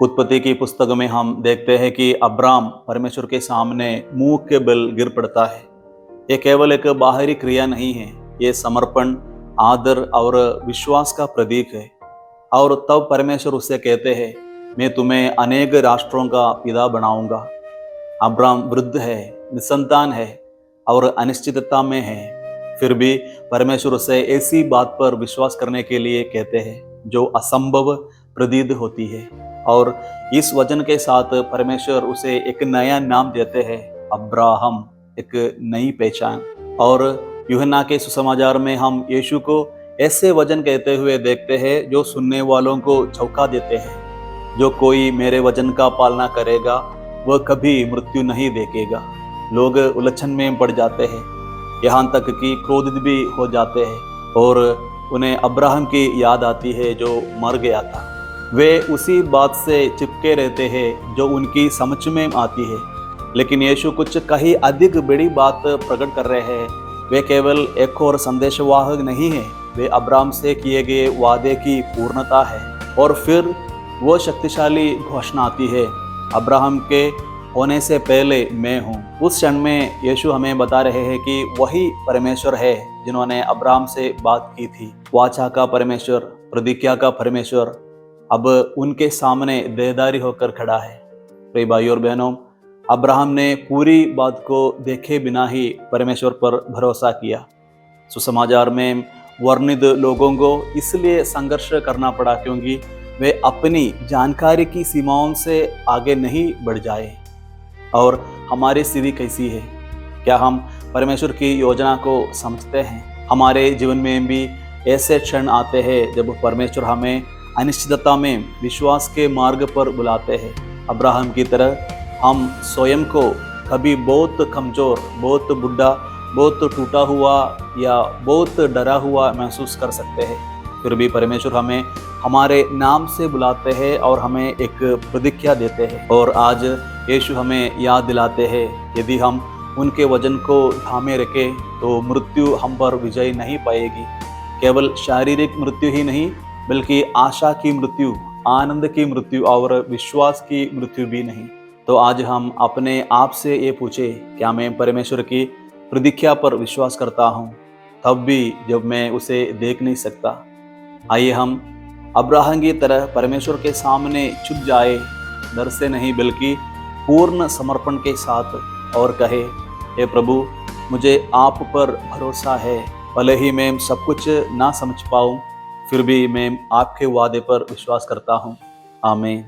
उत्पत्ति की पुस्तक में हम देखते हैं कि अब्राम परमेश्वर के सामने मुंह के बल गिर पड़ता है। ये केवल एक बाहरी क्रिया नहीं है, ये समर्पण, आदर और विश्वास का प्रतीक है। और तब परमेश्वर उससे कहते हैं, मैं तुम्हें अनेक राष्ट्रों का पिता बनाऊंगा। अब्राम वृद्ध है, निसंतान है और अनिश्चितता में है, फिर भी परमेश्वर उसे ऐसी बात पर विश्वास करने के लिए कहते हैं जो असंभव प्रतीत होती है। और इस वचन के साथ परमेश्वर उसे एक नया नाम देते हैं, अब्राहम, एक नई पहचान। और यूहन्ना के सुसमाचार में हम यीशु को ऐसे वचन कहते हुए देखते हैं जो सुनने वालों को चौंका देते हैं, जो कोई मेरे वचन का पालना करेगा वह कभी मृत्यु नहीं देखेगा। लोग उलझन में पड़ जाते हैं, यहाँ तक कि क्रोधित भी हो जाते हैं और उन्हें अब्राहम की याद आती है जो मर गया था। वे उसी बात से चिपके रहते हैं जो उनकी समझ में आती है, लेकिन यीशु कुछ कहीं अधिक बड़ी बात प्रकट कर रहे हैं। वे केवल एक और संदेशवाहक नहीं है, वे अब्राहम से किए गए वादे की पूर्णता है। और फिर वो शक्तिशाली घोषणा आती है, अब्राहम के होने से पहले मैं हूँ। उस क्षण में यीशु हमें बता रहे हैं कि वही परमेश्वर है जिन्होंने अब्राहम से बात की थी। वाचा का परमेश्वर, प्रतिज्ञा का परमेश्वर अब उनके सामने देहधारी होकर खड़ा है। प्रिय भाई और बहनों, अब्राहम ने पूरी बात को देखे बिना ही परमेश्वर पर भरोसा किया। सुसमाचार में वर्णित लोगों को इसलिए संघर्ष करना पड़ा क्योंकि वे अपनी जानकारी की सीमाओं से आगे नहीं बढ़ जाए। और हमारी स्थिति कैसी है? क्या हम परमेश्वर की योजना को समझते हैं? हमारे जीवन में भी ऐसे क्षण आते हैं जब परमेश्वर हमें अनिश्चितता में विश्वास के मार्ग पर बुलाते हैं। अब्राहम की तरह हम स्वयं को कभी बहुत कमजोर, बहुत बुढ़ा, बहुत टूटा हुआ या बहुत डरा हुआ महसूस कर सकते हैं। फिर भी परमेश्वर हमें हमारे नाम से बुलाते हैं और हमें एक प्रतिज्ञा देते हैं। और आज यीशु हमें याद दिलाते हैं, यदि हम उनके वचन को थामे रखें तो मृत्यु हम पर विजय नहीं पाएगी। केवल शारीरिक मृत्यु ही नहीं, बल्कि आशा की मृत्यु, आनंद की मृत्यु और विश्वास की मृत्यु भी नहीं। तो आज हम अपने आप से ये पूछे, क्या मैं परमेश्वर की प्रतिज्ञा पर विश्वास करता हूँ, तब भी जब मैं उसे देख नहीं सकता? आइए हम अब्राहम की तरह परमेश्वर के सामने छुप जाए, डर से नहीं बल्कि पूर्ण समर्पण के साथ, और कहे, हे प्रभु, मुझे आप पर भरोसा है। भले ही मैं सब कुछ ना समझ पाऊँ, फिर भी मैं आपके वादे पर विश्वास करता हूँ। आमीन।